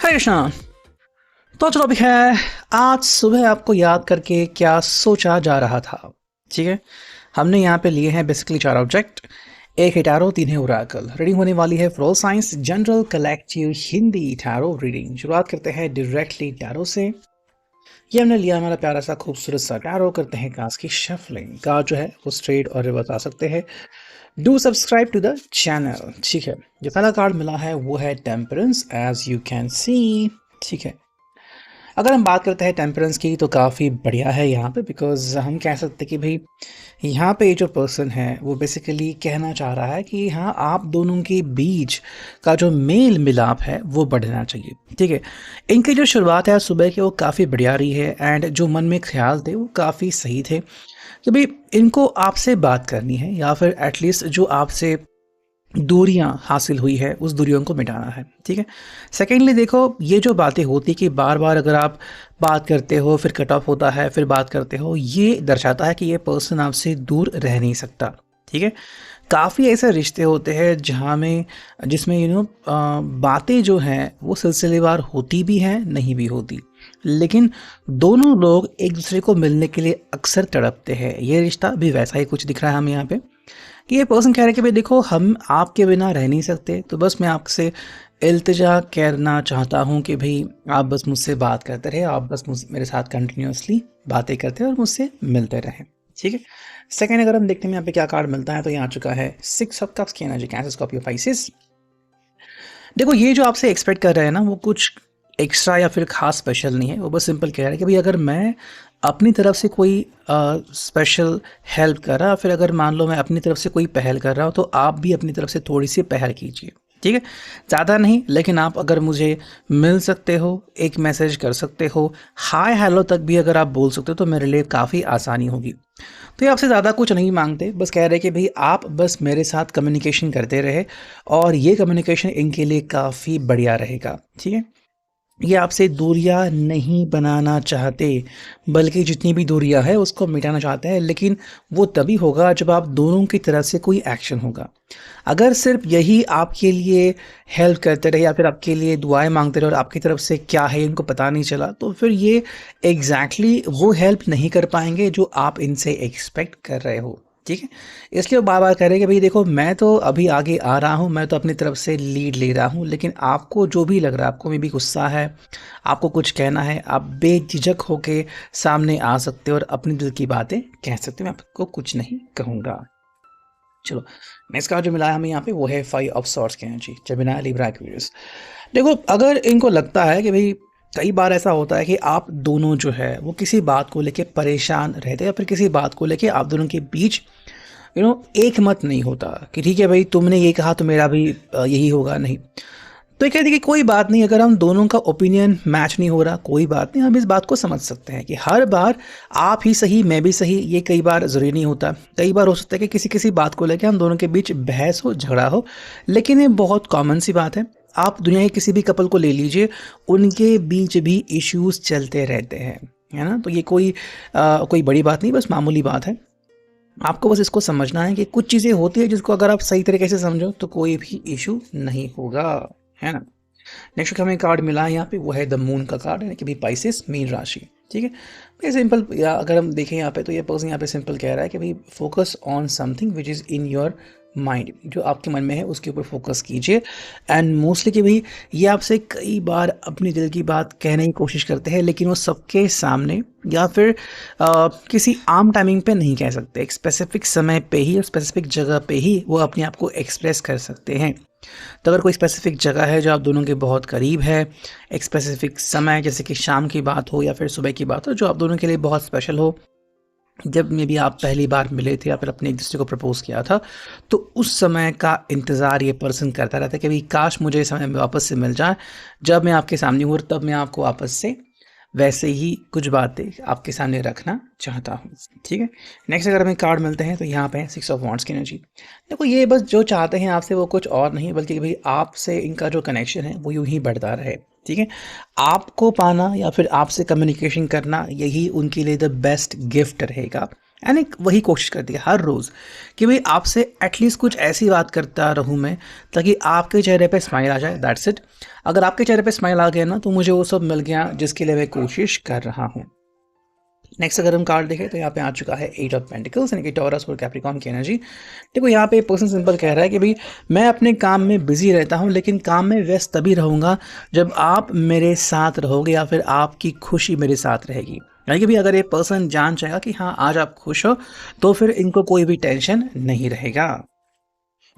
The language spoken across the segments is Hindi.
हाय कृष्णा। तो आज टॉपिक है, आज सुबह आपको याद करके क्या सोचा जा रहा था। ठीक है, हमने यहाँ पे लिए हैं बेसिकली 4 ऑब्जेक्ट, एक है टैरो, 3 है ओरेकल। रीडिंग होने वाली है for all science general collective Hindi tarot reading. शुरुआत करते हैं डायरेक्टली टैरो से। ये हमने लिया हमारा प्यारा सा खूबसूरत सा टैरो। करते हैं कार्ड्स की शफलिंग। कार्ड जो है वो स्ट्रेट और रिवर्स आ सकते हैं। Do subscribe to the channel. ठीक है, जो पहला कार्ड मिला है वो है temperance, as you can see. ठीक है, अगर हम बात करते हैं टेम्परेंस की तो काफ़ी बढ़िया है यहाँ पे, बिकॉज हम कह सकते हैं कि भाई यहाँ पे जो पर्सन है वो बेसिकली कहना चाह रहा है कि हाँ, आप दोनों के बीच का जो मेल मिलाप है वो बढ़ना चाहिए। ठीक है, इनकी जो शुरुआत है सुबह की वो काफ़ी बढ़िया रही है, एंड जो मन में ख्याल थे वो काफ़ी सही थे कि भाई इनको आपसे बात करनी है, या फिर एटलीस्ट जो आपसे दूरियां हासिल हुई है उस दूरियों को मिटाना है। ठीक है, सेकेंडली देखो, ये जो बातें होती कि बार बार अगर आप बात करते हो फिर कट ऑफ होता है फिर बात करते हो, ये दर्शाता है कि ये पर्सन आपसे दूर रह नहीं सकता। ठीक है, काफ़ी ऐसे रिश्ते होते हैं जहाँ में जिसमें बातें जो हैं वो सिलसिलेवार होती भी हैं, नहीं भी होती, लेकिन दोनों लोग एक दूसरे को मिलने के लिए अक्सर तड़पते हैं। ये रिश्ता भी वैसा ही कुछ दिख रहा है हमें यहाँ पे कि ये पर्सन कह रहे हैं कि भाई देखो, हम आपके बिना रह नहीं सकते, तो बस मैं आपसे इल्तिजा करना चाहता हूँ कि भाई आप बस मुझसे बात करते रहे, आप बस मेरे साथ कंटिन्यूसली बातें करते रहे और मुझसे मिलते रहें। ठीक है, सेकेंड अगर हम देखते हैं यहाँ पे क्या कार्ड मिलता है, तो यहाँ आ चुका है 6 ऑफ कप्स की एनर्जी, कैंसर, स्कॉर्पियो, पाइसेस। देखो, ये जो आपसे एक्सपेक्ट कर रहे हैं ना वो कुछ एक्स्ट्रा या फिर खास स्पेशल नहीं है। वो बस सिंपल कह रहा है कि भाई अगर मैं अपनी तरफ से कोई स्पेशल हेल्प कर रहा, फिर अगर मान लो मैं अपनी तरफ से कोई पहल कर रहा हूँ, तो आप भी अपनी तरफ से थोड़ी सी पहल कीजिए। ठीक है, ज़्यादा नहीं, लेकिन आप अगर मुझे मिल सकते हो, एक मैसेज कर सकते हो, हाय हेलो तक भी अगर आप बोल सकते हो, तो मेरे लिए काफ़ी आसानी होगी। तो ये आपसे ज़्यादा कुछ नहीं मांगते, बस कह रहे कि भाई आप बस मेरे साथ कम्युनिकेशन करते रहे, और ये कम्युनिकेशन इनके लिए काफ़ी बढ़िया रहेगा। ठीक है, ये आपसे दूरियां नहीं बनाना चाहते, बल्कि जितनी भी दूरियां है उसको मिटाना चाहते हैं, लेकिन वो तभी होगा जब आप दोनों की तरफ से कोई एक्शन होगा। अगर सिर्फ यही आपके लिए हेल्प करते रहे या फिर आपके लिए दुआएं मांगते रहे और आपकी तरफ से क्या है इनको पता नहीं चला, तो फिर ये एग्जैक्टली वो हेल्प नहीं कर पाएंगे जो आप इनसे एक्सपेक्ट कर रहे हो। ठीक है, इसलिए वो बार बार कह रहे हैं कि भाई देखो, मैं तो अभी आगे आ रहा हूँ, मैं तो अपनी तरफ से लीड ले रहा हूँ, लेकिन आपको जो भी लग रहा है, आपको में भी गुस्सा है, आपको कुछ कहना है, आप बेझिझक होके सामने आ सकते हो और अपनी दिल की बातें कह सकते हो। मैं आपको कुछ नहीं कहूँगा। चलो, नेक्स्ट कार्ड जो मिला है हमें यहाँ पे वो है 5 ऑफ सॉर्ड्स की एनर्जी, जेमिनी, लिब्रा, एक्वेरियस। देखो, अगर इनको लगता है कि भाई कई बार ऐसा होता है कि आप दोनों जो है वो किसी बात को लेके परेशान रहते हैं, या फिर किसी बात को लेके आप दोनों के बीच एक मत नहीं होता कि ठीक है भाई तुमने ये कहा तो मेरा भी यही होगा, नहीं। तो ये कहते कि कोई बात नहीं, अगर हम दोनों का ओपिनियन मैच नहीं हो रहा, कोई बात नहीं, हम इस बात को समझ सकते हैं कि हर बार आप ही सही मैं भी सही, ये कई बार ज़रूरी नहीं होता। कई बार हो सकता है कि किसी किसी बात को लेकर हम दोनों के बीच बहस हो, झगड़ा हो, लेकिन ये बहुत कॉमन सी बात है। आप दुनिया के किसी भी कपल को ले लीजिए, उनके बीच भी इश्यूज चलते रहते हैं, है ना। तो ये कोई बड़ी बात नहीं, बस मामूली बात है। आपको बस इसको समझना है कि कुछ चीज़ें होती है जिसको अगर आप सही तरीके से समझो तो कोई भी इशू नहीं होगा, है ना। नेक्स्ट हमें कार्ड मिला है यहाँ पे, वो है द मून का कार्ड, यानी कि भाई पाइसेस, मीन राशि। ठीक है, भाई सिंपल, या अगर हम देखें यहाँ पे तो ये पर्सन यहाँ पे सिंपल कह रहा है कि भाई focus on something which is in your mind, जो आपके मन में है उसके ऊपर फोकस कीजिए। एंड मोस्टली कि भाई ये आपसे कई बार अपनी दिल की बात कहने की कोशिश करते हैं, लेकिन वो सबके सामने या फिर किसी आम टाइमिंग पे नहीं कह सकते। एक स्पेसिफिक समय पे ही और स्पेसिफिक जगह पे ही वो अपने आप को एक्सप्रेस कर सकते हैं। तो अगर कोई स्पेसिफिक जगह है जो आप दोनों के बहुत करीब है, एक स्पेसिफिक समय जैसे कि शाम की बात हो या फिर सुबह की बात हो जो आप दोनों के लिए बहुत स्पेशल हो, जब में भी आप पहली बार मिले थे या फिर अपने एक दूसरे को प्रपोज किया था, तो उस समय का इंतज़ार ये पर्सन करता रहता है कि भाई काश मुझे इस समय में वापस से मिल जाए, जब मैं आपके सामने हूँ, तब मैं आपको वापस से वैसे ही कुछ बातें आपके सामने रखना चाहता हूँ। ठीक है, नेक्स्ट अगर हमें कार्ड मिलते हैं तो यहाँ पे है 6 ऑफ वॉन्ड्स की एनर्जी। देखो ये बस जो चाहते हैं आपसे वो कुछ और नहीं बल्कि भाई आपसे इनका जो कनेक्शन है वो यूं ही बढ़ता रहे। ठीक है, आपको पाना या फिर आपसे कम्युनिकेशन करना यही उनके लिए द बेस्ट गिफ्ट रहेगा। यानी वही कोशिश करती है हर रोज़ कि भाई आपसे एटलीस्ट कुछ ऐसी बात करता रहूँ मैं ताकि आपके चेहरे पे स्माइल आ जाए, दैट्स इट। अगर आपके चेहरे पे स्माइल आ गया ना तो मुझे वो सब मिल गया जिसके लिए मैं कोशिश कर रहा हूँ। नेक्स्ट अगर हम कार्ड देखें तो यहाँ पे आ चुका है 8 ऑफ पेंटिकल्स यानी कि टॉरस और कैप्रिकॉर्न की एनर्जी। देखो यहाँ पे पर्सन सिंपल कह रहा है कि भाई मैं अपने काम में बिजी रहता हूँ लेकिन काम में व्यस्त तभी रहूँगा जब आप मेरे साथ रहोगे या फिर आपकी खुशी मेरे साथ रहेगी। यानी कि भाई अगर ये पर्सन जान जाएगा कि हाँ आज आप खुश हो तो फिर इनको कोई भी टेंशन नहीं रहेगा,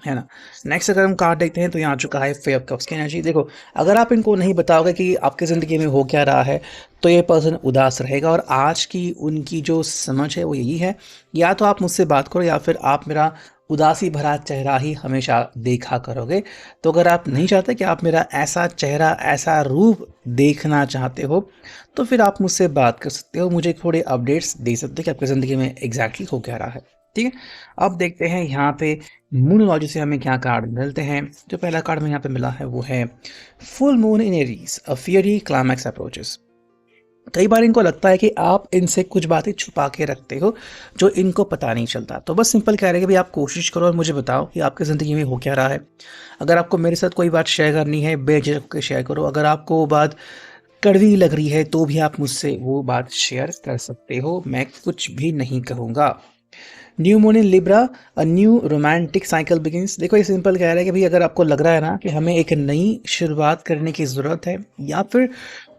है ना। नेक्स्ट अगर हम कार्ड देखते हैं तो यहाँ आ चुका है 5 ऑफ कप्स की एनर्जी। देखो अगर आप इनको नहीं बताओगे कि आपकी ज़िंदगी में हो क्या रहा है तो ये पर्सन उदास रहेगा और आज की उनकी जो समझ है वो यही है, या तो आप मुझसे बात करो या फिर आप मेरा उदासी भरा चेहरा ही हमेशा देखा करोगे। तो अगर आप नहीं चाहते कि आप मेरा ऐसा चेहरा ऐसा रूप देखना चाहते हो तो फिर आप मुझसे बात कर सकते हो, मुझे थोड़े अपडेट्स दे सकते हो कि आपकी ज़िंदगी में एग्जैक्टली हो क्या रहा है। ठीक है, अब देखते हैं यहाँ पे मूनोलॉजी से हमें क्या कार्ड मिलते हैं। जो पहला कार्ड हमें यहाँ पे मिला है वो है फुल मून इन एरीज, अ फियरी क्लाइमैक्स अप्रोचेस। कई बार इनको लगता है कि आप इनसे कुछ बातें छुपा के रखते हो जो इनको पता नहीं चलता। तो बस सिंपल कह रहे हैं कि भाई आप कोशिश करो और मुझे बताओ कि आपकी ज़िंदगी में हो क्या रहा है। अगर आपको मेरे साथ कोई बात शेयर करनी है बेझिझक होकर शेयर करो। अगर आपको वो बात कड़वी लग रही है तो भी आप मुझसे वो बात शेयर कर सकते हो, मैं कुछ भी नहीं कहूँगा। New moon in Libra, a new romantic cycle begins. देखो ये सिंपल कह रहा है कि भाई अगर आपको लग रहा है ना कि हमें एक नई शुरुआत करने की ज़रूरत है या फिर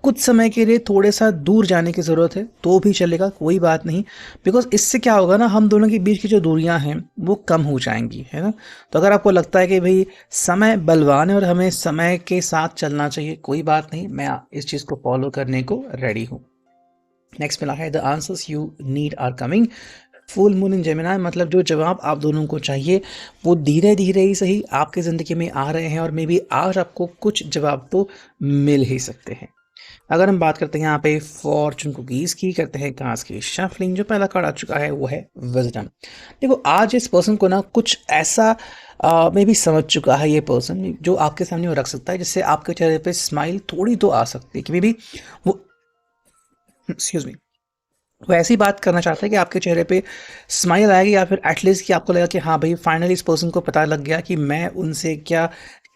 कुछ समय के लिए थोड़े सा दूर जाने की ज़रूरत है तो भी चलेगा, कोई बात नहीं। बिकॉज इससे क्या होगा ना, हम दोनों के बीच की जो दूरियां हैं वो कम हो जाएंगी, है ना। तो अगर आपको लगता है कि भाई समय बलवान है और हमें समय के साथ चलना चाहिए, कोई बात नहीं, मैं इस चीज़ को फॉलो करने को रेडी हूँ। नेक्स्ट मिला है the answers you need are coming. Full moon in Gemini, मतलब जो जवाब आप दोनों को चाहिए वो धीरे धीरे ही सही आपकी ज़िंदगी में आ रहे हैं और मे बी आज आपको कुछ जवाब तो मिल ही सकते हैं। अगर हम बात करते हैं यहाँ पे फॉर्चून कुकीज़ की, करते हैं कार्ड्स की शफलिंग। जो पहला कार्ड आ चुका है वो है विजडम। देखो आज इस पर्सन को ना कुछ ऐसा मे भी समझ चुका है ये पर्सन जो आपके सामने वो रख सकता है जिससे आपके चेहरे पे स्माइल थोड़ी तो आ सकती है कि मे बी वो एक्सक्यूज मी वो ऐसी बात करना चाहता है कि आपके चेहरे पे स्माइल आएगी या फिर एटलीस्ट कि आपको लगा कि हाँ भाई फाइनली इस पर्सन को पता लग गया कि मैं उनसे क्या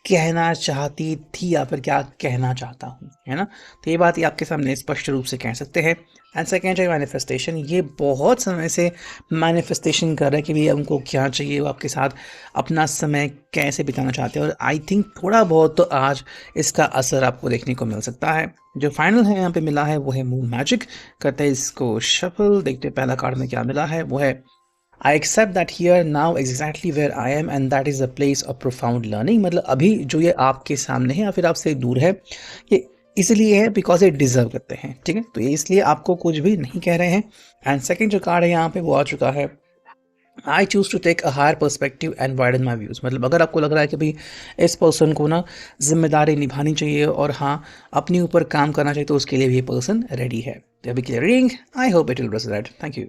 कहना चाहती थी या फिर क्या कहना चाहता हूँ, है ना। तो ये बात ये आपके सामने स्पष्ट रूप से कह सकते हैं। एंड सेकेंड है मैनिफेस्टेशन। ये बहुत समय से मैनिफेस्टेशन कर रहा है कि भैया उनको क्या चाहिए, वो आपके साथ अपना समय कैसे बिताना चाहते हैं और आई थिंक थोड़ा बहुत तो आज इसका असर आपको देखने को मिल सकता है। जो फाइनल है यहाँ पे मिला है वो है मून मैजिक। करते हैं इसको शफल, देखते हैं पहला कार्ड में क्या मिला है वो है I accept that here now exactly where I am and that is a place of profound learning. मतलब अभी जो ये आपके सामने है या फिर आपसे दूर है ये इसलिए है बिकॉज ये डिजर्व करते हैं। ठीक है, तो ये इसलिए आपको कुछ भी नहीं कह रहे हैं। एंड सेकेंड जो कार्ड है यहाँ पे वो आ चुका है I choose to take a higher perspective and widen my views. मतलब अगर आपको लग रहा है कि भाई इस पर्सन को ना जिम्मेदारी निभानी चाहिए और हाँ अपने ऊपर काम करना चाहिए तो उसके लिए भी ये पर्सन रेडी है। तो अभी के लिए reading I hope it will resonate. Thank you.